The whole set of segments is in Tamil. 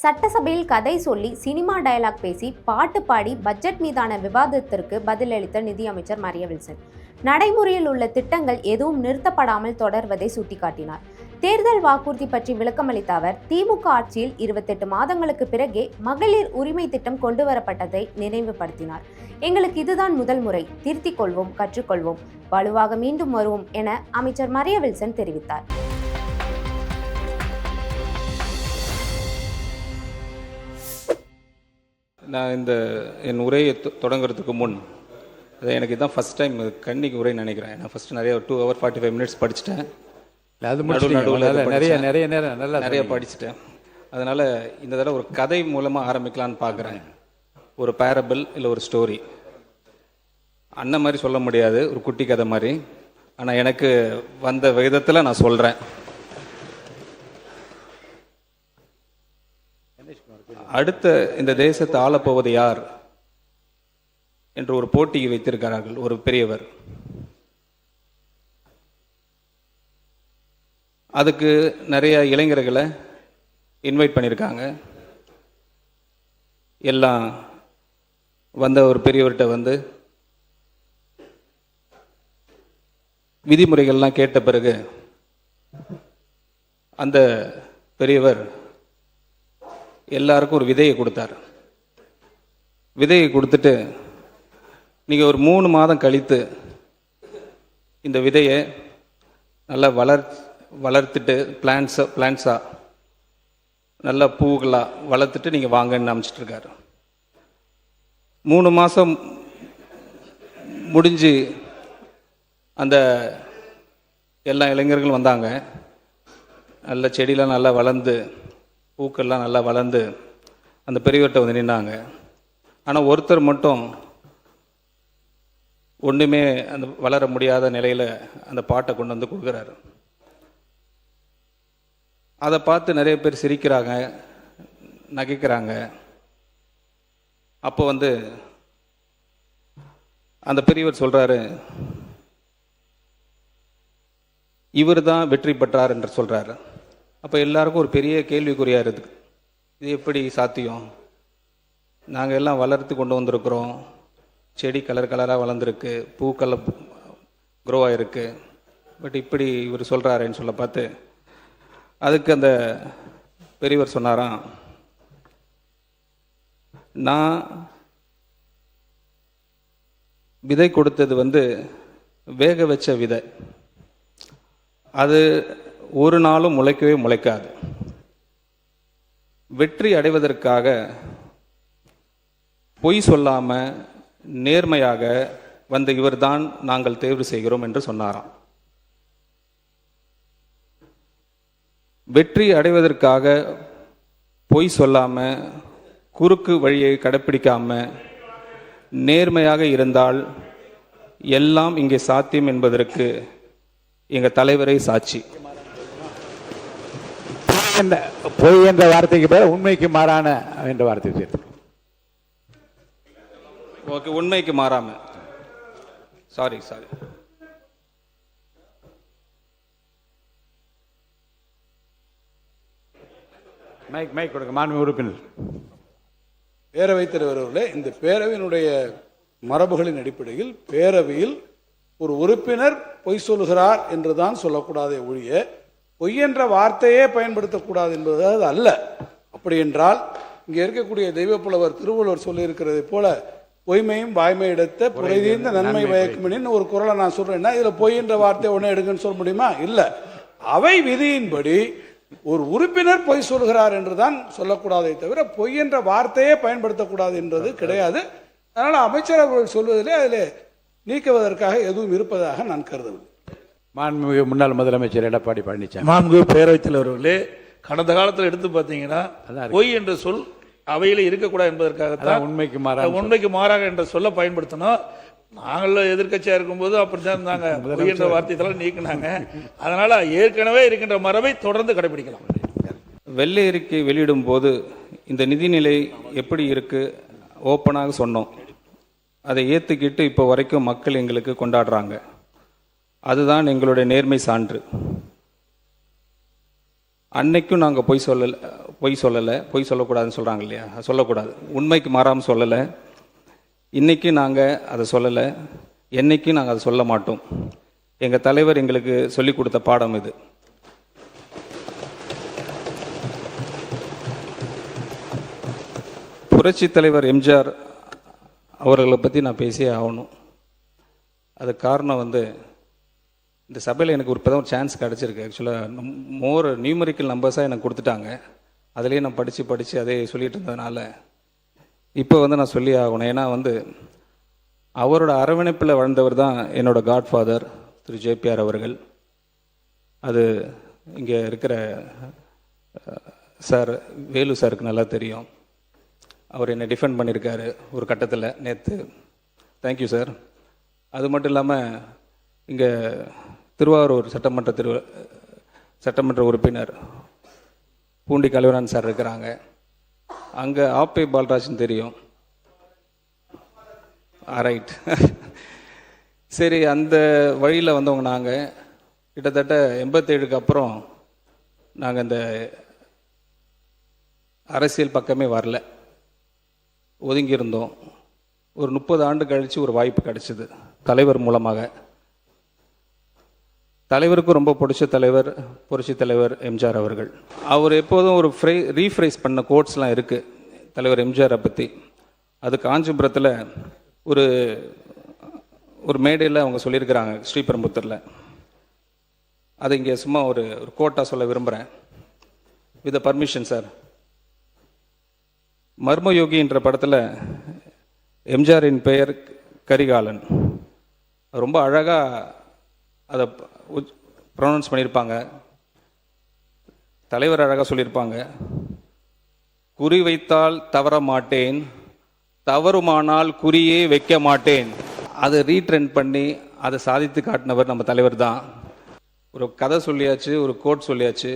சட்டசபையில் கதை சொல்லி சினிமா டயலாக் பேசி பாட்டு பாடி பட்ஜெட் மீதான விவாதத்திற்கு பதிலளித்த நிதியமைச்சர் மரிய வில்சன் நடைமுறையில் உள்ள திட்டங்கள் எதுவும் நிறுத்தப்படாமல் தொடர்வதை சுட்டிக்காட்டினார். தேர்தல் வாக்குறுதி பற்றி விளக்கமளித்த அவர், திமுக ஆட்சியில் 28 மாதங்களுக்கு பிறகே மகளிர் உரிமை திட்டம் கொண்டு வரப்பட்டதை நினைவுபடுத்தினார். எங்களுக்கு இதுதான் முதல் முறை, திருத்திக் கொள்வோம், கற்றுக்கொள்வோம், வலுவாக மீண்டும் வருவோம் என அமைச்சர் மரிய வில்சன் தெரிவித்தார். நான் என் உரையை தொடங்குறதுக்கு முன் எனக்கு இதுதான் ஃபஸ்ட் டைம் கன்னிக்கு உரை நினைக்கிறேன். நான் ஃபஸ்ட்டு நிறைய 2 hours 45 minutes படிச்சுட்டேன். அது நிறைய படிச்சுட்டேன். அதனால் இந்த தடவை ஒரு கதை மூலமாக ஆரம்பிக்கலான்னு பார்க்குறேன். ஒரு பேரபிள் இல்லை ஒரு ஸ்டோரி. அண்ணன் மாதிரி சொல்ல முடியாது, ஒரு குட்டி கதை மாதிரி. ஆனால் எனக்கு வந்த விதத்தில் நான் சொல்கிறேன். அடுத்த இந்த தேசத்தை ஆளப்போவது யார் என்று ஒரு போட்டியை வைத்திருக்கிறார்கள் ஒரு பெரியவர். அதுக்கு நிறைய இளைஞர்களை இன்வைட் பண்ணியிருக்காங்க. எல்லாம் வந்த ஒரு பெரியவர்கிட்ட வந்து விதிமுறைகள்லாம் கேட்ட பிறகு அந்த பெரியவர் எல்லாருக்கும் ஒரு விதையை கொடுத்தார். விதையை கொடுத்துட்டு, நீங்கள் ஒரு 3 மாதம் கழித்து இந்த விதையை நல்லா வளர்த்துட்டு பிளான்ஸாக நல்லா பூக்களாக வளர்த்துட்டு நீங்கள் வாங்கன்னு அமைச்சிட்ருக்காரு. 3 மாதம் முடிஞ்சு அந்த எல்லா இளைஞர்களும் வந்தாங்க. நல்ல செடியெலாம் நல்லா வளர்ந்து, பூக்கள்லாம் நல்லா வளர்ந்து அந்த பெரியவர்கிட்ட வந்து நின்னாங்க. ஆனால் ஒருத்தர் மட்டும் ஒன்றுமே அந்த வளர முடியாத நிலையில் அந்த பாட்டை கொண்டு வந்து கொடுக்குறாரு. அதை பார்த்து நிறைய பேர் சிரிக்கிறாங்க, நகைக்கிறாங்க. அப்போ வந்து அந்த பெரியவர் சொல்கிறாரு, இவர் தான் வெற்றி பெற்றார் என்று சொல்கிறாரு. அப்போ எல்லாருக்கும் ஒரு பெரிய கேள்விக்குறியாக இருக்குது. இது எப்படி சாத்தியம்? நாங்கள் எல்லாம் வளர்த்து கொண்டு வந்திருக்கிறோம், செடி கலராக வளர்ந்துருக்கு, பூக்கள் க்ரோ ஆகிருக்கு, பட் இப்படி இவர் சொல்கிறாருன்னு சொல்ல பார்த்து அதுக்கு அந்த பெரியவர் சொன்னாராம், நான் விதை கொடுத்தது வந்து வேக வச்ச விதை. அது ஒரு நாளும் முளைக்கவே முளைக்காது. வெற்றி அடைவதற்காக பொய் சொல்லாம நேர்மையாக வந்த இவர்தான் நாங்கள் தேர்வு செய்கிறோம் என்று சொன்னாராம். வெற்றி அடைவதற்காக பொய் சொல்லாம, குறுக்கு வழியை கடைப்பிடிக்காம நேர்மையாக இருந்தால் எல்லாம் இங்கே சாத்தியம் என்பதற்கு எங்க தலைவரை சாட்சி. பொய் என்ற வார்த்தைக்கு பேர் உண்மைக்கு மாறான என்ற வார்த்தை சேர்த்து. ஓகே, உண்மைக்கு மாறாம. சாரி. மைக் கொடுங்க. மாண்புமிகு உறுப்பினர். பேரவைத் தலைவர் அவர்களே, இந்த பேரவையினுடைய மரபுகளின் அடிப்படையில் பேரவையில் ஒரு உறுப்பினர் பொய் சொல்லுகிறார் என்றுதான் சொல்லக்கூடாதே ஒழிய பொய் என்ற வார்த்தையே பயன்படுத்தக்கூடாது என்பது அது அல்ல. அப்படி என்றால் இங்கே இருக்கக்கூடிய தெய்வப்புலவர் திருவள்ளுவர் சொல்லியிருக்கிறதை போல பொய்மையும் வாய்மை எடுத்த புரைதீர்ந்த நன்மை பயக்குமெனின்னு ஒரு குரலை நான் சொல்றேன்னா இதுல பொய் என்ற வார்த்தையை ஒன்று எடுங்கன்னு சொல்ல முடியுமா? இல்லை. அவை விதியின்படி ஒரு உறுப்பினர் பொய் சொல்கிறார் என்றுதான் சொல்லக்கூடாதே தவிர பொய் என்ற வார்த்தையே பயன்படுத்தக்கூடாது என்றது கிடையாது. அதனால அமைச்சர் அவர்கள் சொல்வதிலே அதில் நீக்குவதற்காக எதுவும் இருப்பதாக நான் கருதவில்லை. மாண்புமிகு முன்னாள் முதலமைச்சர் எடப்பாடி பழனிசாமி. மாண்புமிகு பேரவைத் தலைவர்களே, கடந்த காலத்தில் எடுத்து பார்த்தீங்கன்னா பொய் என்ற சொல் அவையில் இருக்கக்கூடாது என்பதற்காகத்தான் உண்மைக்கு மாறாக என்ற சொல்ல பயன்படுத்தணும். நாங்கள் எதிர்கட்சியா இருக்கும்போது அப்படித்தான் இருந்தாங்க, பொய் என்ற வார்த்தையெல்லாம் நீக்கினாங்க. அதனால ஏற்கனவே இருக்கின்ற மரபை தொடர்ந்து கடைபிடிக்கலாம். வெள்ளை அறிக்கை வெளியிடும் போது இந்த நிதிநிலை எப்படி இருக்கு ஓப்பனாக சொன்னோம். அதை ஏற்றுக்கிட்டு இப்போ வரைக்கும் மக்கள் எங்களுக்கு கொண்டாடுறாங்க. அதுதான் எங்களுடைய நேர்மை சான்று. அன்னைக்கும் நாங்கள் பொய் சொல்லலை, பொய் சொல்லக்கூடாதுன்னு சொல்கிறாங்க இல்லையா, அது சொல்லக்கூடாது. உண்மைக்கு மாறாமல் சொல்லலை. இன்றைக்கி நாங்கள் அதை சொல்லலை, என்றைக்கும் நாங்கள் அதை சொல்ல மாட்டோம். எங்கள் தலைவர் எங்களுக்கு சொல்லிக் கொடுத்த பாடம் இது. புரட்சி தலைவர் எம்ஜிஆர் அவர்களை பற்றி நான் பேசியே ஆகணும். அதுக்கு காரணம் இந்த சபையில் எனக்கு இப்போ தான் ஒரு சான்ஸ் கிடச்சிருக்கு. ஆக்சுவலாக மோர் நியூமரிக்கல் நம்பர்ஸாக எனக்கு கொடுத்துட்டாங்க. அதிலே நான் படித்து அதே சொல்லிட்டு இருந்ததுனால இப்போ நான் சொல்லி ஆகணும். ஏன்னா அவரோட அரவணைப்பில் வளர்ந்தவர் தான் என்னோடய காட்ஃபாதர் திரு ஜேபிஆர் அவர்கள். அது இங்கே இருக்கிற சார் வேலு சாருக்கு நல்லா தெரியும். அவர் என்னை டிஃபெண்ட் பண்ணியிருக்காரு ஒரு கட்டத்தில் நேற்று. Thank you sir. அது மட்டும் இல்லாமல் இங்கே திருவாரூர் சட்டமன்ற உறுப்பினர் பூண்டி கலைவரன் சார் இருக்கிறாங்க. அங்கே ஆப்பே பால்ராஜ்னு தெரியும். ரைட். சரி, அந்த வழியில் வந்தவங்க நாங்கள் கிட்டத்தட்ட 87க்கு அப்புறம் நாங்கள் இந்த அரசியல் பக்கமே வரல, ஒதுங்கியிருந்தோம். ஒரு 30 ஆண்டு கழித்து ஒரு வாய்ப்பு கிடைச்சிது தலைவர் மூலமாக. தலைவருக்கும் ரொம்ப பிடிச்ச தலைவர் புரட்சி தலைவர் எம்ஜிஆர் அவர்கள். அவர் எப்போதும் ஒரு ரீஃப்ரைஸ் பண்ண கோட்ஸ்லாம் இருக்குது தலைவர் எம்ஜிஆரை பற்றி. அது காஞ்சிபுரத்தில் ஒரு மேடையில் அவங்க சொல்லியிருக்கிறாங்க, ஸ்ரீபெரும்புத்தூரில். அதை இங்கே சும்மா ஒரு கோட்டாக சொல்ல விரும்புகிறேன், வித் பர்மிஷன் சார். மர்மயோகி என்ற படத்தில் எம்ஜிஆரின் பெயர் கரிகாலன். ரொம்ப அழகாக அதை ப்ரொனவுன்ஸ் பண்ணியிருப்பாங்க. தலைவர் அழகாக சொல்லியிருப்பாங்க, குறி வைத்தால் தவற மாட்டேன், தவறுமானால் குறியே வைக்க மாட்டேன். அதை ரீட்ரெண்ட் பண்ணி அதை சாதித்து காட்டினவர் நம்ம தலைவர் தான். ஒரு கதை சொல்லியாச்சு, ஒரு கோட் சொல்லியாச்சு.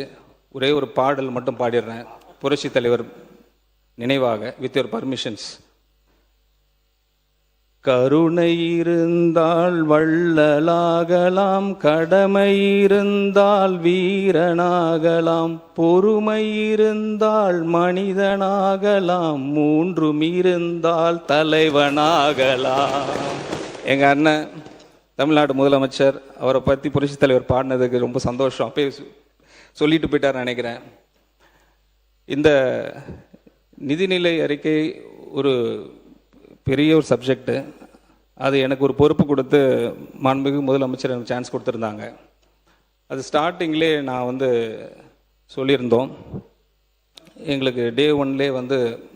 ஒரே ஒரு பாடல் மட்டும் பாடிடுறேன் புரட்சி தலைவர் நினைவாக, வித் யுவர் பர்மிஷன்ஸ். கருணை இருந்தால் வள்ளலாகலாம், கடமை இருந்தால் வீரனாகலாம், பொறுமை இருந்தால் மனிதனாகலாம், மூன்றும் இருந்தால் தலைவனாகலாம். எங்கள் அண்ணன் தமிழ்நாடு முதலமைச்சர், அவரை பற்றி புரட்சி தலைவர் பாடினதுக்கு ரொம்ப சந்தோஷம். அப்பயே சொல்லிட்டு போயிட்டார் நினைக்கிறேன். இந்த நிதிநிலை அறிக்கை ஒரு பெரிய ஒரு சப்ஜெக்டு. அது எனக்கு ஒரு பொறுப்பு கொடுத்து மாண்புமிகு முதலமைச்சர் எனக்கு சான்ஸ் கொடுத்துருந்தாங்க. அது ஸ்டார்டிங்லே நான் சொல்லியிருந்தோம். எங்களுக்கு டே 1லே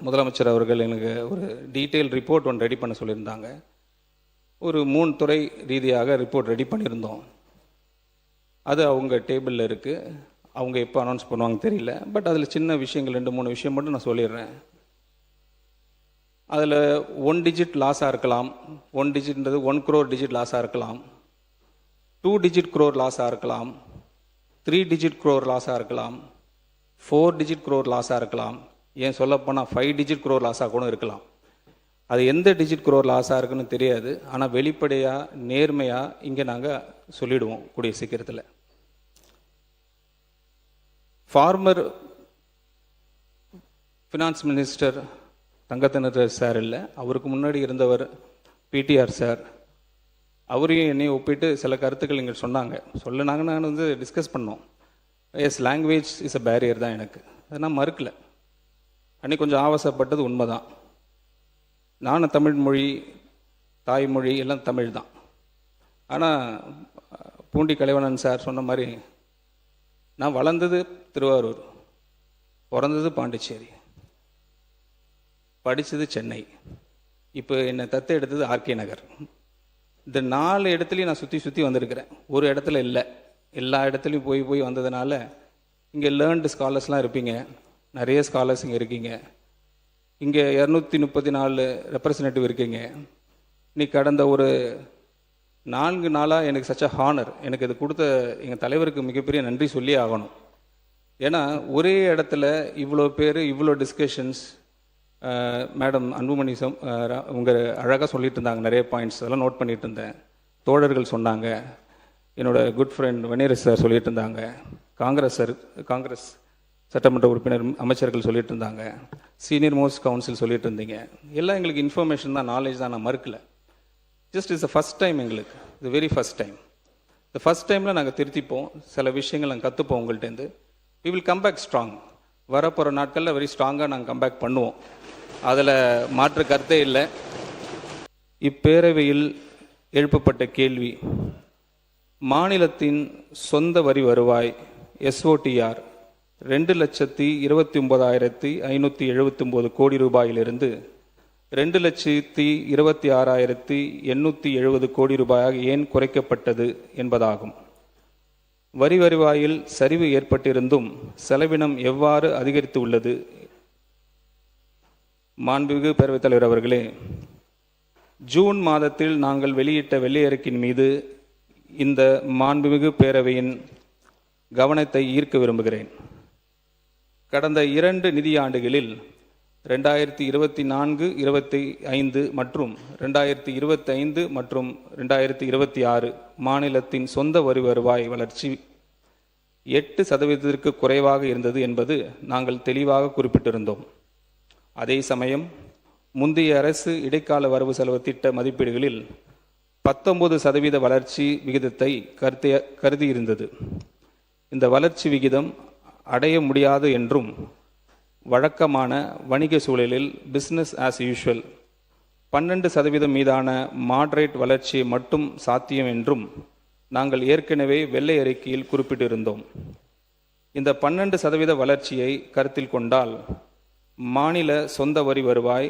முதலமைச்சர் அவர்கள் எனக்கு ஒரு டீட்டெயில் ரிப்போர்ட் ஒன்று ரெடி பண்ண சொல்லியிருந்தாங்க. ஒரு 3 துறை ரீதியாக ரிப்போர்ட் ரெடி பண்ணியிருந்தோம். அது அவங்க டேபிளில் இருக்குது. அவங்க எப்போ அனௌன்ஸ் பண்ணுவாங்க தெரியல. பட் அதில் சின்ன விஷயங்கள் 2-3 விஷயம் மட்டும் நான் சொல்லிடுறேன். அதில் 1 டிஜிட் லாஸாக இருக்கலாம். 1 டிஜிட்ன்றது 1 crore டிஜிட் லாஸாக இருக்கலாம், 2 டிஜிட் crore லாஸாக இருக்கலாம், 3 டிஜிட் crore லாஸாக இருக்கலாம், 4 டிஜிட் crore லாஸாக இருக்கலாம், ஏன் சொல்லப்போனால் 5 டிஜிட் crore லாஸாக கூட இருக்கலாம். அது எந்த டிஜிட் crore லாஸாக இருக்குன்னு தெரியாது. ஆனால் வெளிப்படையாக நேர்மையாக இங்கே நாங்கள் சொல்லிவிடுவோம் கூடிய சீக்கிரத்தில். ஃபார்மர் ஃபினான்ஸ் மினிஸ்டர் தங்கத்தினர் சார் இல்லை, அவருக்கு முன்னாடி இருந்தவர் பிடிஆர் சார். அவரையும் என்னையும் ஒப்பிட்டு சில கருத்துக்கள் இங்கே சொன்னாங்க. நான் டிஸ்கஸ் பண்ணோம். Yes, language is a barrier தான் எனக்கு, அதை நான் மறுக்கலை. அன்றைக்கி கொஞ்சம் ஆவசப்பட்டது உண்மை தான். நானும் தமிழ் மொழி, தாய்மொழி எல்லாம் தமிழ் தான். ஆனால் பூண்டி கலைவணன் சார் சொன்ன மாதிரி நான் வளர்ந்தது திருவாரூர், பிறந்தது பாண்டிச்சேரி, படித்தது சென்னை, இப்போ என்னை தத்து எடுத்தது ஆர்கே நகர். இந்த 4 இடத்துலையும் நான் சுற்றி வந்திருக்கிறேன். ஒரு இடத்துல இல்லை, எல்லா இடத்துலையும் போய் வந்ததுனால இங்கே லேர்ன்டு ஸ்காலர்ஸ்லாம் இருப்பீங்க, நிறைய ஸ்காலர்ஸ் இங்கே இருக்கீங்க. இங்கே 234 ரெப்ரசன்டேட்டிவ் இருக்கீங்க. இன்னைக்கு கடந்த ஒரு 4 நாளாக எனக்கு சச்ச ஹானர். எனக்கு இது கொடுத்த எங்கள் தலைவருக்கு மிகப்பெரிய நன்றி சொல்லி ஆகணும். ஏன்னா ஒரே இடத்துல இவ்வளோ பேர், இவ்வளோ டிஸ்கஷன்ஸ். மேடம் அன்புமணி உங்க அழகாக சொல்லிட்டு இருந்தாங்க, நிறைய பாயிண்ட்ஸ் அதெல்லாம் நோட் பண்ணிட்டு இருந்தேன். தோழர்கள் சொன்னாங்க, என்னோட குட் ஃப்ரெண்ட் வன்னியரசு சார் சொல்லிட்டு இருந்தாங்க, காங்கிரஸ் சட்டமன்ற உறுப்பினர் அமைச்சர்கள் சொல்லிட்டு இருந்தாங்க, சீனியர் மோஸ்ட் கவுன்சில் சொல்லிட்டு இருந்தீங்க. எல்லாம் எங்களுக்கு இன்ஃபர்மேஷன் தான், நாலேஜ் தான், நான் மறுக்கல. ஜஸ்ட் இஸ் ஃபஸ்ட் டைம் எங்களுக்கு, இது வெரி ஃபஸ்ட் டைம். இந்த ஃபஸ்ட் டைமில் நாங்கள் திருத்திப்போம், சில விஷயங்கள் நாங்கள் கற்றுப்போம் உங்கள்கிட்டேருந்து. We will come back strong. வரப்போகிற நாட்களில் வெரி ஸ்ட்ராங்காக நாங்கள் கம்பேக் பண்ணுவோம், அதில் மாற்று கருத்தே இல்லை. இப்பேரவையில் எழுப்பப்பட்ட கேள்வி, மாநிலத்தின் சொந்த வரி வருவாய் SOTR 2,29,579 கோடி ரூபாயிலிருந்து 2,26,870 கோடி ரூபாயாக ஏன் குறைக்கப்பட்டது என்பதாகும். வரி வருவாயில் சரிவு ஏற்பட்டிருந்தும் செலவினம் எவ்வாறு அதிகரித்து உள்ளது? மாண்புமிகு பேரவைத் தலைவர் அவர்களே, ஜூன் மாதத்தில் நாங்கள் வெளியிட்ட வெள்ளை அறிக்கையின் மீது இந்த மாண்புமிகு பேரவையின் கவனத்தை ஈர்க்க விரும்புகிறேன். கடந்த 2 நிதியாண்டுகளில் 2024-25 மற்றும் 2025 மற்றும் 2026 மாநிலத்தின் சொந்த வரி வருவாய் வளர்ச்சி 8% குறைவாக இருந்தது என்பது நாங்கள் தெளிவாக குறிப்பிட்டிருந்தோம். அதே சமயம் முந்தைய அரசு இடைக்கால வரவு செலவு திட்ட மதிப்பீடுகளில் 19% வளர்ச்சி விகிதத்தை கருதியிருந்தது. இந்த வளர்ச்சி விகிதம் அடைய முடியாது என்றும், வழக்கமான வணிக சூழலில் பிஸ்னஸ் ஆஸ் யூஷுவல் 12% மீதான மாடரேட் வளர்ச்சி மட்டும் சாத்தியம் என்றும் நாங்கள் ஏற்கனவே வெள்ளை அறிக்கையில் குறிப்பிட்டிருந்தோம். இந்த 12% வளர்ச்சியை கருத்தில் கொண்டால் மாநில சொந்த வரி வருவாய்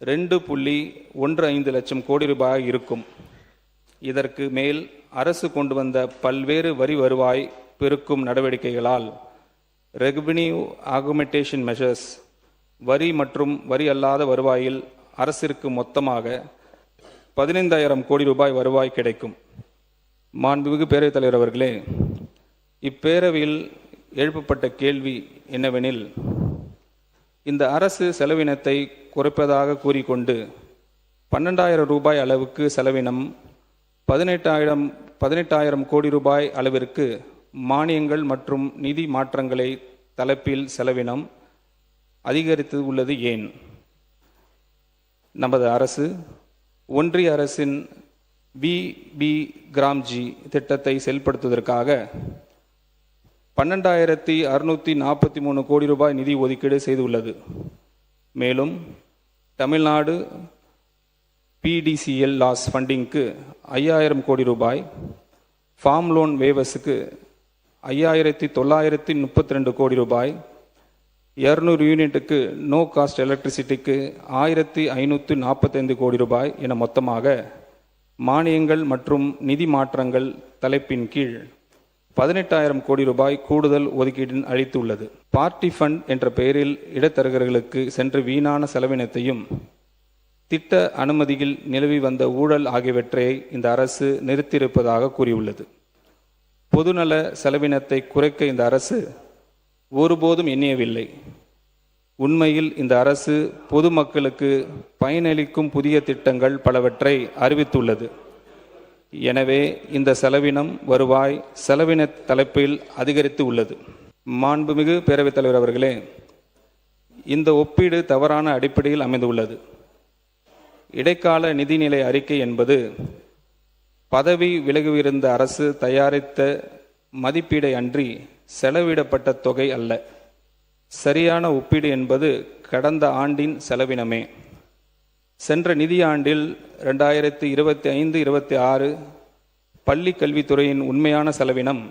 2.15 லட்சம் கோடி ரூபாய் இருக்கும். இதற்கு மேல் அரசு கொண்டு வந்த பல்வேறு வரி வருவாய் பெருக்கும் நடவடிக்கைகளால் ரெவென்யூ ஆகுமெண்டேஷன் மெஷர்ஸ் வரி மற்றும் வரி அல்லாத வருவாயில் அரசிற்கு மொத்தமாக 15,000 கோடி ரூபாய் வருவாய் கிடைக்கும். மாண்புமிகு பேரவைத் தலைவர் அவர்களே, இப்பேரவையில் எழுப்பப்பட்ட கேள்வி என்னவெனில், இந்த அரசு செலவினத்தை குறைப்பதாக கூறிக்கொண்டு 12,000 ரூபாய் அளவுக்கு செலவினம் 18,000 கோடி ரூபாய் அளவிற்கு மானியங்கள் மற்றும் நிதி மாற்றங்களை தலைப்பில் செலவினம் அதிகரித்து உள்ளது ஏன்? நமது அரசு ஒன்றிய அரசின் BB கிராம்ஜி திட்டத்தை செயல்படுத்துவதற்காக 12,643 கோடி ரூபாய் நிதி ஒதுக்கீடு செய்துள்ளது. மேலும் தமிழ்நாடு PDCL லாஸ் ஃபண்டிங்க்கு 5,000 கோடி ரூபாய், ஃபார்ம் லோன் வேவஸுக்கு 5,932 கோடி ரூபாய், 200 யூனிட்டுக்கு நோ காஸ்ட் எலக்ட்ரிசிட்டிக்கு 1,545 கோடி ரூபாய் என மொத்தமாக மானியங்கள் மற்றும் நிதி மாற்றங்கள் தலைப்பின் கீழ் 18,000 கோடி ரூபாய் கூடுதல் ஒதுக்கீடு அளித்துள்ளது. பார்ட்டி ஃபண்ட் என்ற பெயரில் இடைத்தரகர்களுக்கு சென்று வீணான செலவினத்தையும், திட்ட அனுமதியில் நிலவி வந்த ஊழல் ஆகியவற்றை இந்த அரசு நிறுத்தியிருப்பதாக கூறியுள்ளது. பொதுநல செலவினத்தை குறைக்க இந்த அரசு ஒருபோதும் எண்ணியவில்லை. உண்மையில் இந்த அரசு பொதுமக்களுக்கு பயனளிக்கும் புதிய திட்டங்கள் பலவற்றை அறிவித்துள்ளது. எனவே இந்த செலவினம் வருவாய் செலவின தலைப்பில் அதிகரித்து உள்ளது. மாண்புமிகு பேரவைத் தலைவர் அவர்களே, இந்த ஒப்பீடு தவறான அடிப்படையில் அமைந்துள்ளது. இடைக்கால நிதிநிலை அறிக்கை என்பது பதவி விலகியிருந்த அரசு தயாரித்த மதிப்பீடை அன்றி செலவிடப்பட்ட தொகை அல்ல. சரியான ஒப்பீடு என்பது கடந்த ஆண்டின் செலவினமே. சென்ற நிதியாண்டில் 2025-26 பள்ளி கல்வித்துறையின் உண்மையான செலவினம்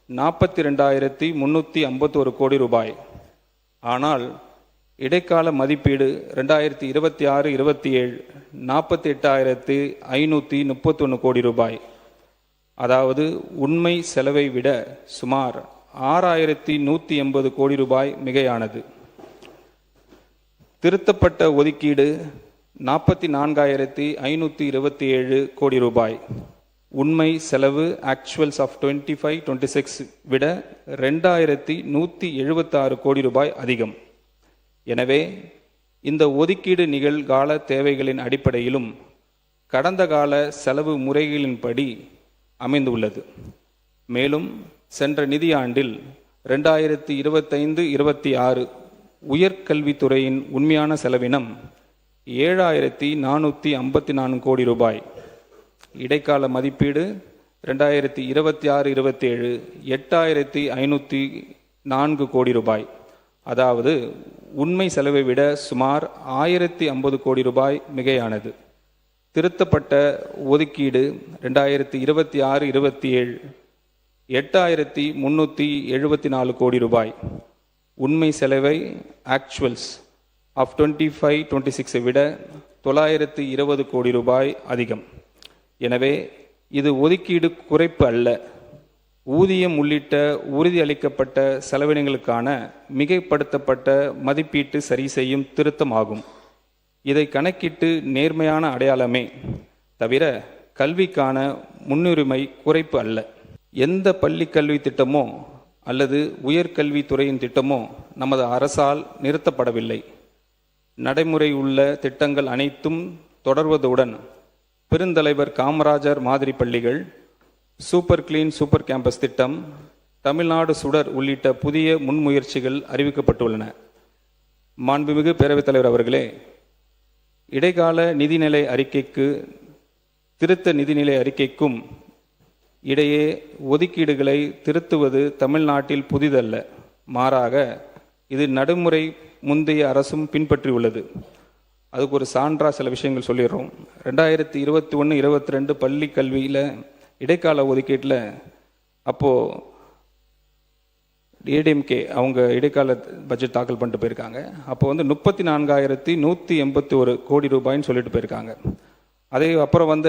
42,351 கோடி ரூபாய். ஆனால் இடைக்கால மதிப்பீடு 2026-27 48,531 கோடி ரூபாய். அதாவது உண்மை செலவை விட சுமார் 6,180 கோடி ரூபாய் மிகையானது. திருத்தப்பட்ட ஒதுக்கீடு 44,527 கோடி ரூபாய். உண்மை செலவு ஆக்சுவல்ஸ் ஆஃப் 25-26 விட 2,176 கோடி ரூபாய் அதிகம். எனவே இந்த ஒதுக்கீடு நிகழ்கால தேவைகளின் அடிப்படையிலும் கடந்த கால செலவு முறைகளின்படி அமைந்துள்ளது. மேலும் சென்ற நிதியாண்டில் 2025-26 உயர்கல்வித்துறையின் உண்மையான செலவினம் 7,454 கோடி ரூபாய். இடைக்கால மதிப்பீடு 2026-27 8,504 கோடி ரூபாய். அதாவது உண்மை செலவை விட சுமார் 1,050 கோடி ரூபாய் மிகையானது. திருத்தப்பட்ட ஒதுக்கீடு 2026-27 8,374 கோடி ரூபாய். உண்மை செலவை ஆக்சுவல்ஸ் ஆஃப் 25-26 விட 920 கோடி ரூபாய் அதிகம். எனவே இது ஒதுக்கீடு குறைப்பு அல்ல, ஊதியம் உள்ளிட்ட உறுதியளிக்கப்பட்ட செலவினங்களுக்கான மிகைப்படுத்தப்பட்ட மதிப்பீட்டு சரி செய்யும் திருத்தம் ஆகும். இதை கணக்கிட்டு நேர்மையான அடையாளமே தவிர கல்விக்கான முன்னுரிமை குறைப்பு அல்ல. எந்த பள்ளி கல்வி திட்டமோ அல்லது உயர்கல்வித்துறையின் திட்டமோ நமது அரசால் நிறுத்தப்படவில்லை. நடைமுறை உள்ள திட்டங்கள் அனைத்தும் தொடர்வதுடன் பெருந்தலைவர் காமராஜர் மாதிரி பள்ளிகள், சூப்பர் கிளீன் சூப்பர் கேம்பஸ் திட்டம், தமிழ்நாடு சுடர் உள்ளிட்ட புதிய முன்முயற்சிகள் அறிவிக்கப்பட்டுள்ளன. மாண்புமிகு பேரவைத் தலைவர் அவர்களே, இடைக்கால நிதிநிலை அறிக்கைக்கு திருத்த நிதிநிலை அறிக்கைக்கும் இடையே ஒதுக்கீடுகளை திருத்துவது தமிழ்நாட்டில் புதிதல்ல. மாறாக இது நடைமுறை முந்தைய அரசும் பின்பற்றியுள்ளது. அதுக்கு ஒரு சான்றா சில விஷயங்கள் சொல்லிடுறோம். 2021-22 பள்ளி கல்வியில் இடைக்கால ஒதுக்கீட்டில் அப்போது ஏடிஎம்கே அவங்க இடைக்கால பட்ஜெட் தாக்கல் பண்ணிட்டு போயிருக்காங்க. அப்போ 34,181 கோடி ரூபாய்ன்னு சொல்லிட்டு போயிருக்காங்க. அதே அப்புறம்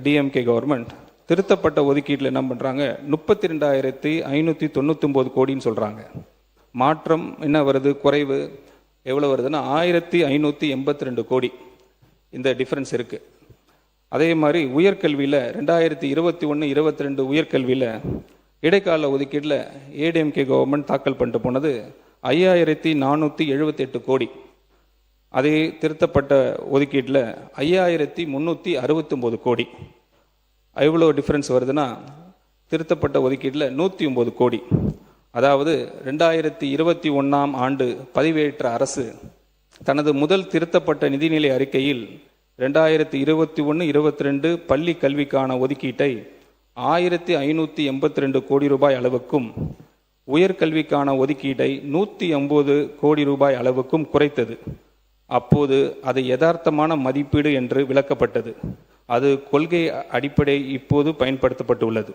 டிஎம்கே கவர்மெண்ட் திருத்தப்பட்ட ஒதுக்கீட்டில் என்ன பண்ணுறாங்க, 32,599 கோடின்னு சொல்கிறாங்க. மாற்றம் என்ன வருது, குறைவு எவ்வளோ வருதுன்னா 1,582 கோடி. இந்த டிஃப்ரென்ஸ் இருக்குது. அதே மாதிரி உயர்கல்வியில் 2021-22 உயர்கல்வியில் இடைக்கால ஒதுக்கீட்டில் ஏடிஎம்கே கவர்மெண்ட் தாக்கல் பண்ணிட்டு போனது 5,478 கோடி. அதே திருத்தப்பட்ட ஒதுக்கீட்டில் 5,369 கோடி. எவ்வளோ டிஃப்ரென்ஸ் வருதுன்னா திருத்தப்பட்ட ஒதுக்கீட்டில் 109 கோடி. அதாவது 2021 ஆண்டு பதவியேற்ற அரசு தனது முதல் திருத்தப்பட்ட நிதிநிலை அறிக்கையில் 2021-22 பள்ளி கல்விக்கான ஒதுக்கீட்டை 1,582 கோடி ரூபாய் அளவுக்கும் உயர்கல்விக்கான ஒதுக்கீட்டை 180 கோடி ரூபாய் அளவுக்கும் குறைத்தது. அப்போது அது யதார்த்தமான மதிப்பீடு என்று விளக்கப்பட்டது. அது கொள்கை அடிப்படை இப்போது பயன்படுத்தப்பட்டுள்ளது.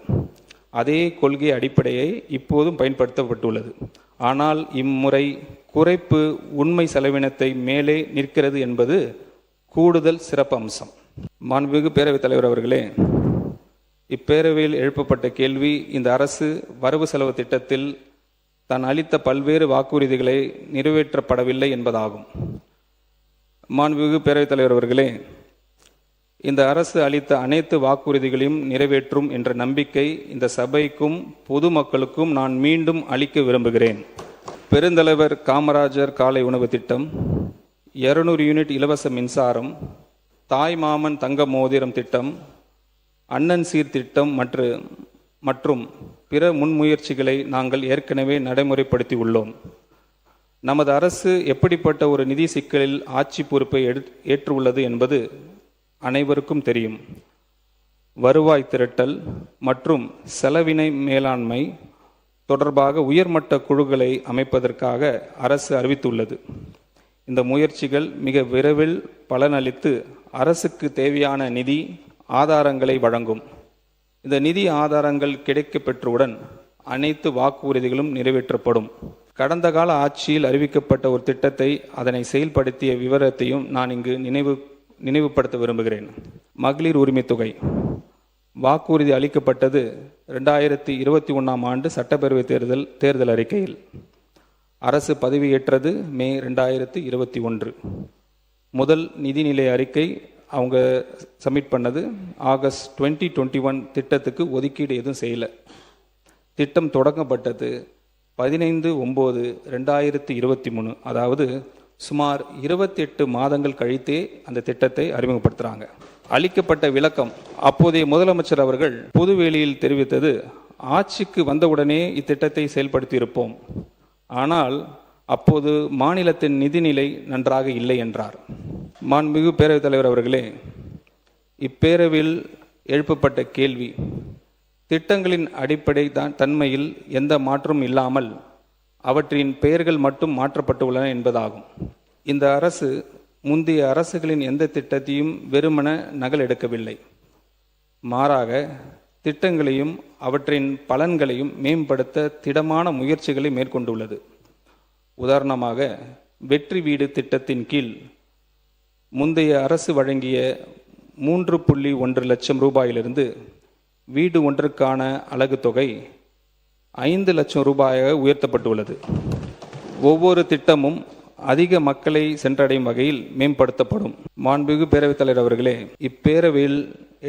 அதே கொள்கை அடிப்படையை இப்போதும் பயன்படுத்தப்பட்டுள்ளது. ஆனால் இம்முறை குறைப்பு உண்மை செலவினத்தை மேலே நிற்கிறது என்பது கூடுதல் சிறப்பு அம்சம். மாண்புமிகு பேரவைத் தலைவர் அவர்களே, இப்பேரவையில் எழுப்பப்பட்ட கேள்வி இந்த அரசு வரவு செலவு திட்டத்தில் தான் அளித்த பல்வேறு வாக்குறுதிகளை நிறைவேற்றப்படவில்லை என்பதாகும். மாண்புமிகு பேரவைத் தலைவர் அவர்களே, இந்த அரசு அளித்த அனைத்து வாக்குறுதிகளையும் நிறைவேற்றும் என்ற நம்பிக்கை இந்த சபைக்கும் பொதுமக்களுக்கும் நான் மீண்டும் அளிக்க விரும்புகிறேன். பெருந்தலைவர் காமராஜர் காலை உணவு திட்டம், 200 யூனிட் இலவச மின்சாரம், தாய் மாமன் தங்க மோதிரம் திட்டம், அண்ணன் சீர் திட்டம் மற்றும் பிற முன்முயற்சிகளை நாங்கள் ஏற்கனவே நடைமுறைப்படுத்தி உள்ளோம். நமது அரசு எப்படிப்பட்ட ஒரு நிதி சிக்கலில் ஆட்சி பொறுப்பை ஏற்றுள்ளது என்பது அனைவருக்கும் தெரியும். வருவாய் திரட்டல் மற்றும் செலவினை மேலாண்மை தொடர்பாக உயர்மட்ட குழுக்களை அமைப்பதற்காக அரசு அறிவித்துள்ளது. இந்த முயற்சிகள் மிக விரைவில் பலனளித்து அரசுக்கு தேவையான நிதி ஆதாரங்களை வழங்கும். இந்த நிதி ஆதாரங்கள் கிடைக்கப் பெற்றவுடன் அனைத்து வாக்குறுதிகளும் நிறைவேற்றப்படும். கடந்த கால ஆட்சியில் அறிவிக்கப்பட்ட ஒரு திட்டத்தை அதனை செயல்படுத்திய விவரத்தையும் நான் இங்கு நினைவுபடுத்த விரும்புகிறேன். மகளிர் உரிமை தொகை வாக்குறுதி அளிக்கப்பட்டது 2021 ஆண்டு சட்டப்பேரவை தேர்தல் அறிக்கையில். அரசு பதவியேற்றது மே 2021. முதல் நிதிநிலை அறிக்கை அவங்க சப்மிட் பண்ணது ஆகஸ்ட் 2021. திட்டத்துக்கு ஒதுக்கீடு எதுவும் செய்யலை. திட்டம் தொடங்கப்பட்டது 15/9/2023. அதாவது சுமார் 28 மாதங்கள் கழித்தே அந்த திட்டத்தை அறிமுகப்படுத்துகிறாங்க. அளிக்கப்பட்ட விளக்கம் அப்போதைய முதலமைச்சர் அவர்கள் பொதுவெளியில் தெரிவித்தது ஆட்சிக்கு வந்தவுடனே இத்திட்டத்தை செயல்படுத்தியிருப்போம். ஆனால் அப்போது மாநிலத்தின் நிதிநிலை நன்றாக இல்லை என்றார். மாண்புமிகு பேரவைத் தலைவர் அவர்களே, இப்பேரவையில் எழுப்பப்பட்ட கேள்வி திட்டங்களின் அடிப்படை தன்மையில் எந்த மாற்றமும் இல்லாமல் அவற்றின் பெயர்கள் மட்டும் மாற்றப்பட்டுள்ளன என்பதாகும். இந்த அரசு முந்தைய அரசுகளின் எந்த திட்டத்தையும் வெறுமன நகல் எடுக்கவில்லை. மாறாக திட்டங்களையும் அவற்றின் பலன்களையும் மேம்படுத்த திடமான முயற்சிகளை மேற்கொண்டுள்ளது. உதாரணமாக, வெற்றி வீடு திட்டத்தின் கீழ் முந்தைய அரசு வழங்கிய 3.1 லட்சம் ரூபாயிலிருந்து வீடு ஒன்றுக்கான அலகு தொகை 5 லட்சம் ரூபாயாக உயர்த்தப்பட்டுள்ளது. ஒவ்வொரு திட்டமும் அதிக மக்களை சென்றடையும் வகையில் மேம்படுத்தப்படும். மாண்புமிகு பேரவைத் தலைவர் அவர்களே, இப்பேரவையில்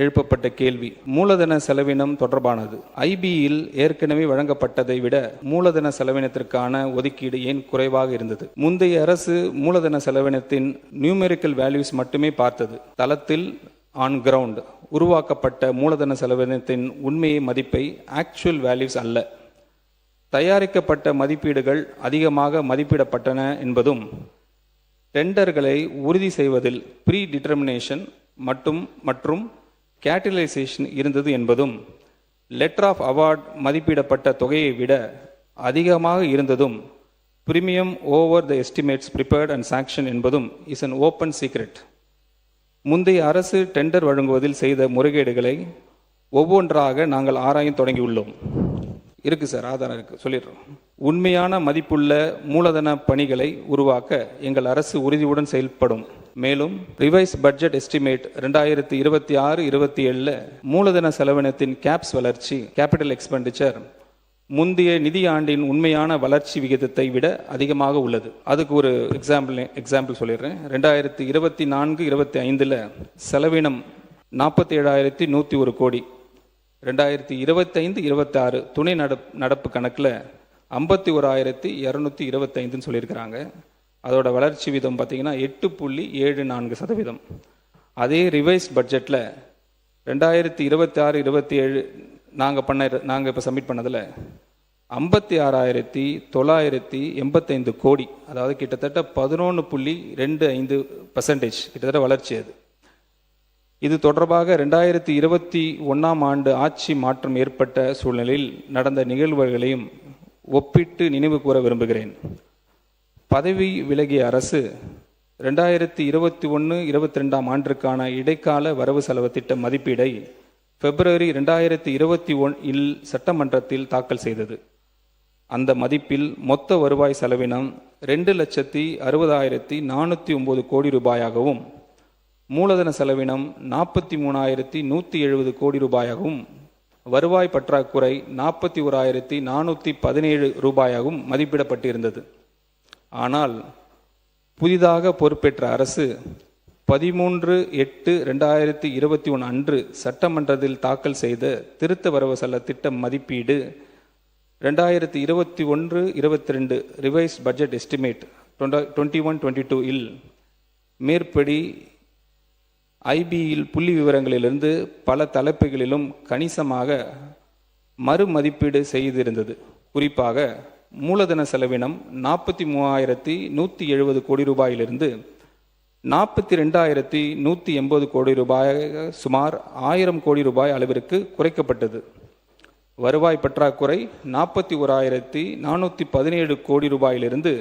எழுப்பப்பட்ட கேள்வி மூலதன செலவினம் தொடர்பானது. ஐபியில் ஏற்கனவே வழங்கப்பட்டதை விட மூலதன செலவினத்திற்கான ஒதுக்கீடு ஏன் குறைவாக இருந்தது? முந்தைய அரசு மூலதன செலவினத்தின் நியூமெரிக்கல் வேல்யூஸ் மட்டுமே பார்த்தது. தளத்தில் ஆன் கிரவுண்ட் உருவாக்கப்பட்ட மூலதன செலவினத்தின் உண்மையை மதிப்பை ஆக்சுவல் வேல்யூஸ் அல்ல. தயாரிக்கப்பட்ட மதிப்பீடுகள் அதிகமாக மதிப்பிடப்பட்டன என்பதும், டெண்டர்களை உறுதி செய்வதில் ப்ரீ டிட்டர்மினேஷன் மற்றும் கேட்டலைசேஷன் இருந்தது என்பதும், லெட்டர் ஆஃப் அவார்ட் மதிப்பிடப்பட்ட தொகையை விட அதிகமாக இருந்ததும், premium over the estimates prepared and sanction என்பதும் இஸ் அன் ஓப்பன் சீக்ரெட். முந்தைய அரசு டெண்டர் வழங்குவதில் செய்த முறைகேடுகளை ஒவ்வொன்றாக நாங்கள் ஆராய தொடங்கியுள்ளோம். இருக்கு சார், ஆதாரம் இருக்கு, சொல்லிடுறோம். உண்மையான மதிப்புள்ள மூலதன பணிகளை உருவாக்க எங்கள் அரசு உறுதியுடன் செயல்படும். மேலும் ரிவைஸ் பட்ஜெட் எஸ்டிமேட் 2026-27 மூலதன செலவினத்தின் கேப்ஸ் வளர்ச்சி கேபிட்டல் எக்ஸ்பெண்டிச்சர் முந்தைய நிதி ஆண்டின் உண்மையான வளர்ச்சி விகிதத்தை விட அதிகமாக உள்ளது. அதுக்கு ஒரு எக்ஸாம்பிள் சொல்லிடுறேன். 2024-25 செலவினம் 47,101 கோடி. 2025-26 துணை நடப்பு கணக்கில் 51,225 சொல்லியிருக்கிறாங்க. அதோட வளர்ச்சி வீதம் பார்த்தீங்கன்னா 8.74%. அதே ரிவைஸ் பட்ஜெட்டில் 2026-27 நாங்கள் இப்போ சப்மிட் பண்ணதில் 56,985 கோடி, அதாவது கிட்டத்தட்ட 11.25% கிட்டத்தட்ட வளர்ச்சி. அது இது தொடர்பாக 2021 ஆண்டு ஆட்சி மாற்றம் ஏற்பட்ட சூழ்நிலையில் நடந்த நிகழ்வுகளையும் ஒப்பிட்டு நினைவு கூற விரும்புகிறேன். பதவி விலகிய அரசு 2021-22 ஆண்டிற்கான இடைக்கால வரவு செலவு திட்ட மதிப்பீடை பிப்ரவரி 2021 சட்டமன்றத்தில் தாக்கல் செய்தது. அந்த மதிப்பில் மொத்த வருவாய் செலவினம் 2,60,409 கோடி ரூபாயாகவும், மூலதன செலவினம் 43,170 கோடி ரூபாயாகவும், வருவாய் பற்றாக்குறை 41,417 ரூபாயாகவும் மதிப்பிடப்பட்டிருந்தது. ஆனால் புதிதாக பொறுப்பேற்ற அரசு 13/8/2021 அன்று சட்டமன்றத்தில் தாக்கல் செய்த திருத்த வரவு செலவு திட்ட மதிப்பீடு 2021-22 ரிவைஸ் பட்ஜெட் எஸ்டிமேட் 21-22 மேற்படி ஐபியில் புள்ளி விவரங்களிலிருந்து பல தலைப்புகளிலும் கணிசமாக மறுமதிப்பீடு செய்திருந்தது. குறிப்பாக மூலதன செலவினம் 43,170 கோடி ரூபாயிலிருந்து 42,180 கோடி ரூபாய், சுமார் 1000 கோடி ரூபாய் அளவிற்கு குறைக்கப்பட்டது. வருவாய் பற்றாக்குறை 41,417 கோடி ரூபாயிலிருந்து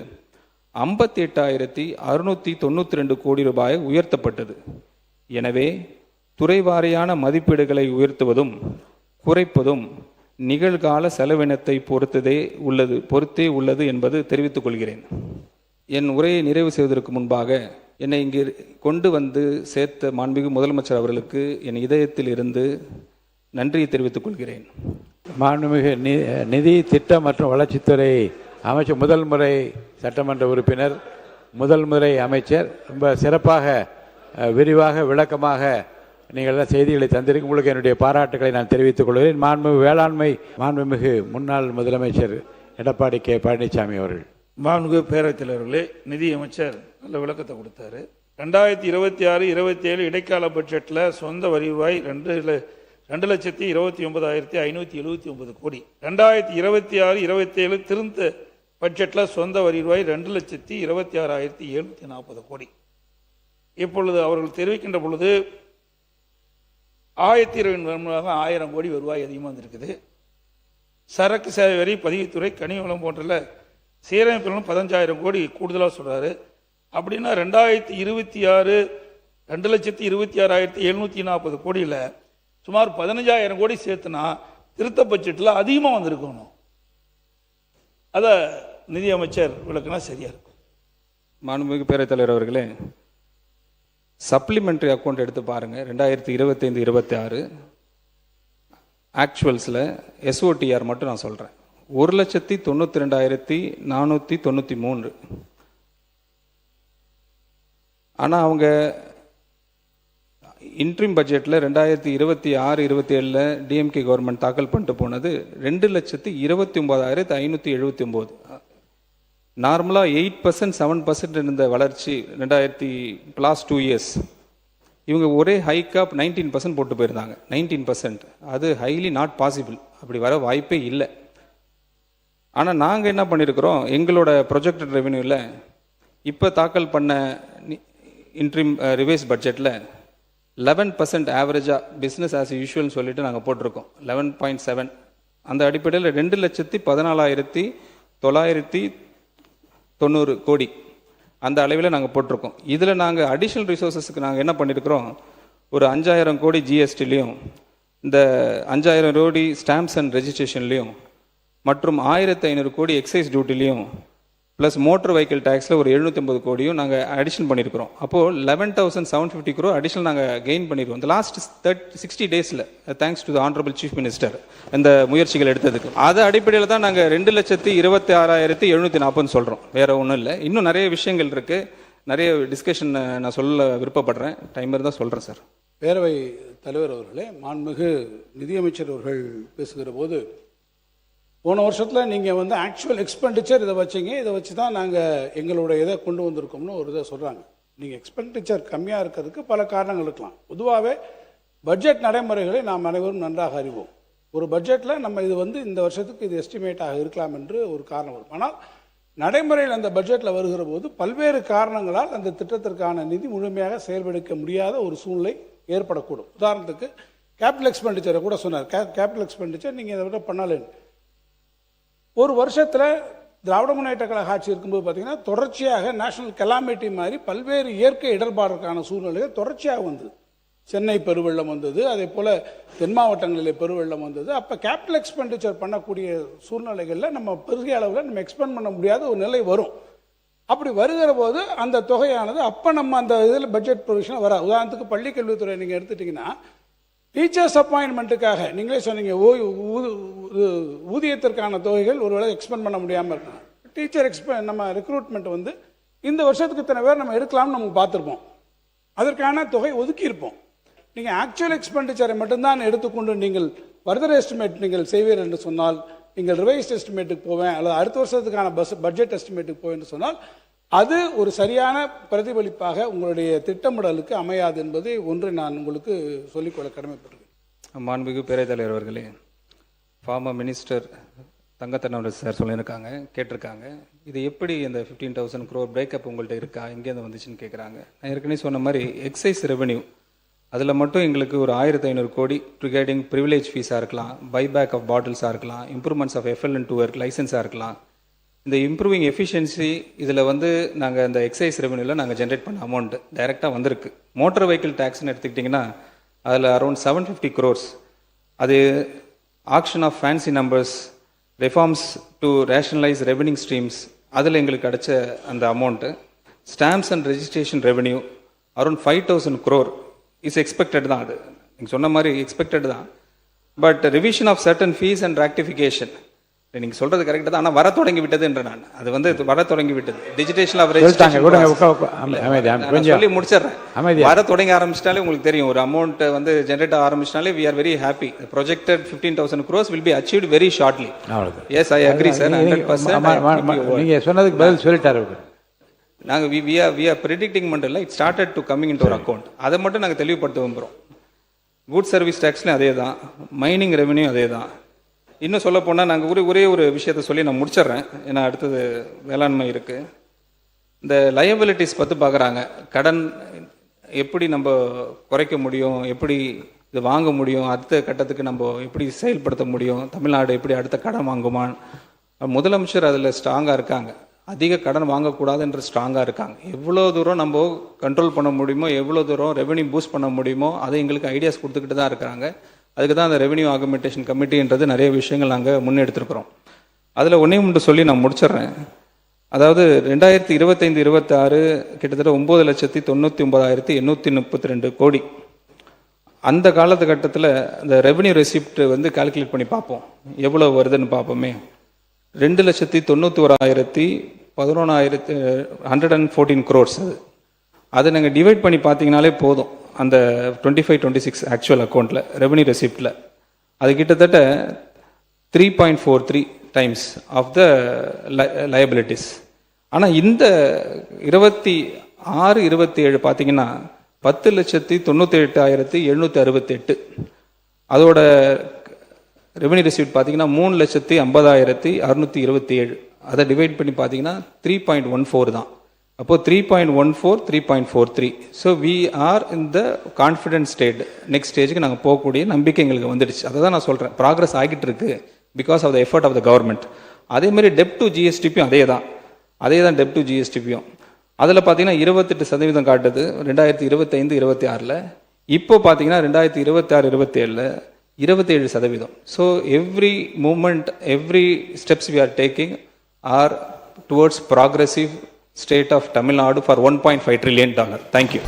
58,692 கோடி ரூபாய் உயர்த்தப்பட்டது. எனவே துறைவாரியான மதிப்பீடுகளை உயர்த்துவதும் குறைப்பதும் நிகழ்கால செலவினத்தை பொறுத்தே உள்ளது என்பது தெரிவித்துக் கொள்கிறேன். என் உரையை நிறைவு செய்வதற்கு முன்பாக என்னை இங்கு கொண்டு வந்து சேர்த்த மாண்புமிகு முதலமைச்சர் அவர்களுக்கு என் இதயத்தில் இருந்து நன்றியை தெரிவித்துக் கொள்கிறேன். மாண்புமிகு நிதி திட்டம் மற்றும் வளர்ச்சித்துறை அமைச்சர், முதல் முறை சட்டமன்ற உறுப்பினர், முதல் முறை அமைச்சர், ரொம்ப சிறப்பாக விரிவாக விளக்கமாக நீங்கள் எல்லாம் செய்திகளை தந்திருக்கு. உங்களுக்கு என்னுடைய பாராட்டுகளை நான் தெரிவித்துக் கொள்கிறேன். மாண்புமிகு முன்னாள் முதலமைச்சர் எடப்பாடி கே பழனிசாமி அவர்கள். மாண்புமிகு பேரவைத் தலைவர்களே, நிதி அமைச்சர் நல்ல விளக்கத்தை கொடுத்தாரு. 2026-27 இடைக்கால பட்ஜெட்டில் சொந்த வருவாய் 2,29,579 கோடி. 2026-27 திருந்த பட்ஜெட்டில் சொந்த வரி ரூபாய் 2,26,740 கோடி. இப்பொழுது அவர்கள் தெரிவிக்கின்ற பொழுது 1020 கோடி வருவாய் அதிகமாக வந்திருக்குது. சரக்கு சேவை வரி, பதிவுத்துறை, கனிவளம் போன்ற சீரமைப்பிலும் 15,000 கோடி கூடுதலாக சொல்கிறாரு. அப்படின்னா 2,26,740 கோடியில் சுமார் 15,000 கோடி சேர்த்துனா திருத்த பட்ஜெட்டில் அதிகமாக வந்திருக்கணும். அதை நிதியமைச்சர் விளக்குனா சரியா இருக்கும். மாண்புமிகு பேரவைத் தலைவர் அவர்களே, சப்ளிமெண்ட்ரி அக்கௌண்ட் எடுத்து பாருங்க. 2025-26 ஆக்சுவல்ஸில் எஸ்ஓடிஆர் மட்டும் நான் சொல்கிறேன். 1,92,493. ஆனால் அவங்க இன்ட்ரீம் பட்ஜெட்டில் 2026-27 டிஎம்கே கவர்மெண்ட் தாக்கல் பண்ணிட்டு போனது 2,29,579. நார்மலாக 8% 7% இருந்த வளர்ச்சி லாஸ்ட் 2 இயர்ஸ் இவங்க ஒரே ஹைக்காக 19% போட்டு போயிருந்தாங்க. 19% அது ஹைலி நாட் பாசிபிள், அப்படி வர வாய்ப்பே இல்லை. ஆனால் நாங்கள் என்ன பண்ணியிருக்கிறோம், எங்களோட ப்ரொஜெக்டட் ரெவென்யூவில் இப்போ தாக்கல் பண்ண இன்ட்ரீம் ரிவைஸ் பட்ஜெட்டில் 11% ஆவரேஜாக பிஸ்னஸ் ஆஸ் யூஷுவல்னு சொல்லிட்டு நாங்கள் போட்டிருக்கோம். 11.7. அந்த அடிப்படையில் 2,14,990 கோடி அந்த அளவில் நாங்கள் போட்டிருக்கோம். இதில் நாங்கள் அடிஷ்னல் ரிசோர்ஸஸ்க்கு நாங்கள் என்ன பண்ணியிருக்கிறோம், ஒரு 5,000 கோடி ஜிஎஸ்டிலையும், இந்த 5,000 கோடி ஸ்டாம்ப்ஸ் அண்ட் ரெஜிஸ்ட்ரேஷன்லையும், மற்றும் 1,500 கோடி எக்ஸைஸ் டியூட்டிலையும், ப்ளஸ் மோட்டர் வெஹிக்கிள் டேக்ஸில் ஒரு 750 கோடியும் நாங்கள் அடிஷன் பண்ணியிருக்கிறோம். அப்போது 11,750 crore அடிஷனல் நாங்கள் கெயின் பண்ணியிருக்கோம் இந்த லாஸ்ட் 60 டேஸில். Thanks to the honourable chief minister இந்த முயற்சிகள் எடுத்ததுக்கு. அது அடிப்படையில் தான் நாங்கள் 2,26,740 சொல்கிறோம், வேறு ஒன்றும் இல்லை. இன்னும் நிறைய விஷயங்கள் இருக்குது, நிறைய டிஸ்கஷன் நான் சொல்ல விருப்பப்படுறேன். டைம் இருந்தால் சொல்கிறேன் சார். பேரவை தலைவர் அவர்களே, மாண்புமிகு நிதியமைச்சர் அவர்கள் பேசுகிற போது, போன வருஷத்தில் நீங்கள் ஆக்சுவல் எக்ஸ்பெண்டிச்சர் இதை வச்சிங்க, இதை வச்சு தான் நாங்கள் எங்களோட இதை கொண்டு வந்திருக்கோம்னு ஒரு இதை சொல்கிறாங்க. நீங்கள் எக்ஸ்பெண்டிச்சர் கம்மியாக இருக்கிறதுக்கு பல காரணங்கள் இருக்கலாம். பொதுவாகவே பட்ஜெட் நடைமுறைகளை நாம் அனைவரும் நன்றாக அறிவோம். ஒரு பட்ஜெட்டில் நம்ம இது இந்த வருஷத்துக்கு இது எஸ்டிமேட்டாக இருக்கலாம் என்று ஒரு காரணம் வரும். ஆனால் நடைமுறையில் அந்த பட்ஜெட்டில் வருகிற போது பல்வேறு காரணங்களால் அந்த திட்டத்திற்கான நிதி முழுமையாக செயல்படுத்த முடியாத ஒரு சூழ்நிலை ஏற்படக்கூடும். உதாரணத்துக்கு கேபிட்டல் எக்ஸ்பெண்டிச்சரை கூட சொன்னார். கேபிட்டல் எக்ஸ்பெண்டிச்சர் நீங்கள் இதை விட பண்ணலேன்னு ஒரு வருஷத்தில் திராவிட முன்னேற்ற கழக ஆட்சி இருக்கும்போது பார்த்தீங்கன்னா தொடர்ச்சியாக நேஷனல் கெலாமிட்டி மாதிரி பல்வேறு இயற்கை இடர்பாடுக்கான சூழ்நிலைகள் தொடர்ச்சியாக வந்தது. சென்னை பெருவெள்ளம் வந்தது, அதே போல் தென் மாவட்டங்களில் பெருவெள்ளம் வந்தது. அப்போ கேபிட்டல் எக்ஸ்பெண்டிச்சர் பண்ணக்கூடிய சூழ்நிலைகளில் நம்ம பெரிய அளவில் நம்ம எக்ஸ்பெண்ட் பண்ண முடியாத ஒரு நிலை வரும். அப்படி வருகிற போது அந்த தொகையானது அப்போ நம்ம அந்த இதில் பட்ஜெட் ப்ரொவிஷன் வர. உதாரணத்துக்கு பள்ளி கல்வித்துறை நீங்கள் எடுத்துட்டிங்கன்னா டீச்சர்ஸ் அப்பாயின்மெண்ட்டுக்காக நீங்களே சொன்னீங்க ஊதியத்திற்கான தொகைகள் ஒருவேளை எக்ஸ்பெண்ட் பண்ண முடியாமல் இருக்கலாம். டீச்சர் நம்ம ரெக்ரூட்மெண்ட் இந்த வருஷத்துக்கு இத்தனை பேர் நம்ம எடுக்கலாம்னு நம்ம பார்த்துருப்போம், அதற்கான தொகை ஒதுக்கியிருப்போம். நீங்கள் ஆக்சுவல் எக்ஸ்பெண்டிச்சரை மட்டும்தான் எடுத்துக்கொண்டு நீங்கள் ஃபர்தர் எஸ்டிமேட் நீங்கள் செய்வீர் என்று சொன்னால், நீங்கள் ரிவைஸ்ட் எஸ்டிமேட்டுக்கு போவேன் அல்லது அடுத்த வருஷத்துக்கான பட்ஜெட் எஸ்டிமேட்டுக்கு போவேன் என்று சொன்னால் அது ஒரு சரியான பிரதிபலிப்பாக உங்களுடைய திட்டமிடலுக்கு அமையாது என்பதை ஒன்று நான் உங்களுக்கு சொல்லிக்கொள்ள கடமைப்பட்டிருக்கேன். மாண்புமிகு பேரவைத் தலைவர் அவர்களே, ஃபார்மர் மினிஸ்டர் தங்கத்தனவர் சார் சொல்லியிருக்காங்க, கேட்டிருக்காங்க, இது எப்படி இந்த 15,000 crore பிரேக்கப் உங்கள்கிட்ட இருக்கா, எங்கேருந்து வந்துச்சுன்னு கேட்குறாங்க. நான் ஏற்கனவே சொன்ன மாதிரி எக்ஸைஸ் ரெவென்யூ அதில் மட்டும் எங்களுக்கு ஒரு 1,500 கோடி ரிகார்டிங் ப்ரிவிலேஜ் ஃபீஸாக இருக்கலாம், பைபேக் ஆஃப் பாட்டில்ஸாக இருக்கலாம், இம்ப்ரூவ்மெண்ட்ஸ் ஆஃப் FL&2 ஒர்க் லைசன்ஸாக இருக்கலாம். இந்த இம்ப்ரூவிங் எஃபிஷியன்சி இதில் நாங்கள் இந்த எக்ஸைஸ் ரெவென்யூவில் நாங்கள் ஜென்ரேட் பண்ண அமௌண்ட் டைரெக்டாக வந்திருக்கு. மோட்டர் வெஹிக்கிள் டேக்ஸ்ன்னு எடுத்துக்கிட்டிங்கன்னா அதில் அரௌண்ட் 750 crores. அது action of fancy numbers, reforms to rationalise revenue streams, அதில் எங்களுக்கு கிடைச்ச அந்த amount. Stamps and registration revenue around 5,000 crore is expected தான். அது நீங்கள் சொன்ன மாதிரி எக்ஸ்பெக்டட் தான். But revision of certain fees and rectification நீங்கள் சொல்றது கரெக்ட் தான். ஆனால் வர தொடங்கி விட்டது என்று நான் அது வர தொடங்கி விட்டது. டிஜிட்டேஷன் ஆஃப் ரெஜிஸ்ட்ரேஷன் சொல்லி முடிச்சிடுறேன். வர தொடங்கி ஆரம்பிச்சிட்டாலே உங்களுக்கு தெரியும், ஒரு அமௌண்ட் ஜென்ரேட் ஆரம்பிச்சிட்டாலே we are very happy. The projected 15,000 crores will be achieved very shortly. Yes, I agree sir, 100%. நீங்கள் சொன்னதுக்கு பதில் சொல்லிட்டாரு. நாங்கள் we are predicting மட்டும் இல்லை, it started to coming into our account. அதை மட்டும் நாங்கள் தெளிவுபடுத்த விரும்புகிறோம். குட் சர்வீஸ் டேக்ஸ்லையும் அதே தான், மைனிங் ரெவென்யூ அதே தான். இன்னும் சொல்ல போனால் நாங்கள் ஒரே ஒரு விஷயத்த சொல்லி நான் முடிச்சிடுறேன், ஏன்னா அடுத்தது வேளாண்மை இருக்குது. இந்த லயபிலிட்டிஸ் பற்றி பார்க்குறாங்க. கடன் எப்படி நம்ம குறைக்க முடியும், எப்படி இது வாங்க முடியும், அடுத்த கட்டத்துக்கு நம்ம எப்படி செயல்படுத்த முடியும், தமிழ்நாடு எப்படி அடுத்த கடன் வாங்குமான். முதலமைச்சர் அதில் ஸ்ட்ராங்காக இருக்காங்க. அதிக கடன் வாங்கக்கூடாதுன்ற ஸ்ட்ராங்காக இருக்காங்க. எவ்வளோ தூரம் நம்ம கண்ட்ரோல் பண்ண முடியுமோ, எவ்வளோ தூரம் ரெவென்யூ பூஸ்ட் பண்ண முடியுமோ அதை எங்களுக்கு ஐடியாஸ் கொடுத்துக்கிட்டு தான் இருக்கிறாங்க. அதுக்கு தான் அந்த ரெவென்யூ ஆகுமெண்டேஷன் கமிட்டின்றது நிறைய விஷயங்கள் நாங்கள் முன்னெடுத்துருக்குறோம். அதில் ஒன்று சொல்லி நான் முடிச்சிடுறேன். அதாவது 2025-26 கிட்டத்தட்ட 9,99,832 கோடி. அந்த காலகட்டத்தில் அந்த ரெவென்யூ ரெசிப்ட் வந்து கால்குலேட் பண்ணி பார்ப்போம், எவ்வளோ வருதுன்னு பார்ப்போமே. 2,91,011,114 crores அது. அதை நாங்கள் டிவைட் பண்ணி பார்த்தீங்கனாலே போதும், அந்த 25-26 ஆக்சுவல் அக்கௌண்ட்டில் ரெவென்யூ ரெசிப்டில் அது கிட்டத்தட்ட 3.43 times ஆஃப் த லயபிலிட்டிஸ். ஆனால் இந்த 26-27 பார்த்தீங்கன்னா 10,98,768. அதோட ரெவென்யூ ரெசிப்ட் பார்த்தீங்கன்னா 3,50,627. அதை டிவைட் பண்ணி பார்த்தீங்கன்னா 3.14 தான். அப்போது 3.14, 3.43. So we are in the confident state. Next ஸ்டேஜுக்கு நாங்கள் போகக்கூடிய நம்பிக்கை எங்களுக்கு வந்துடுச்சு. அதை தான் நான் சொல்கிறேன், ப்ராக்ரஸ் ஆகிட்டு இருக்கு because of the effort of the government. அதேமாதிரி டெப்ட் டு ஜிஎஸ்டிபியும் அதே தான் டெப்ட் டு ஜிஎஸ்டிபியும். அதில் பார்த்தீங்கன்னா 28% காட்டுது 2025-26. இப்போ பார்த்தீங்கன்னா 2026-27 27%. So every moment, every steps we are taking are towards progressive state of Tamil Nadu for $1.5 trillion. Thank you.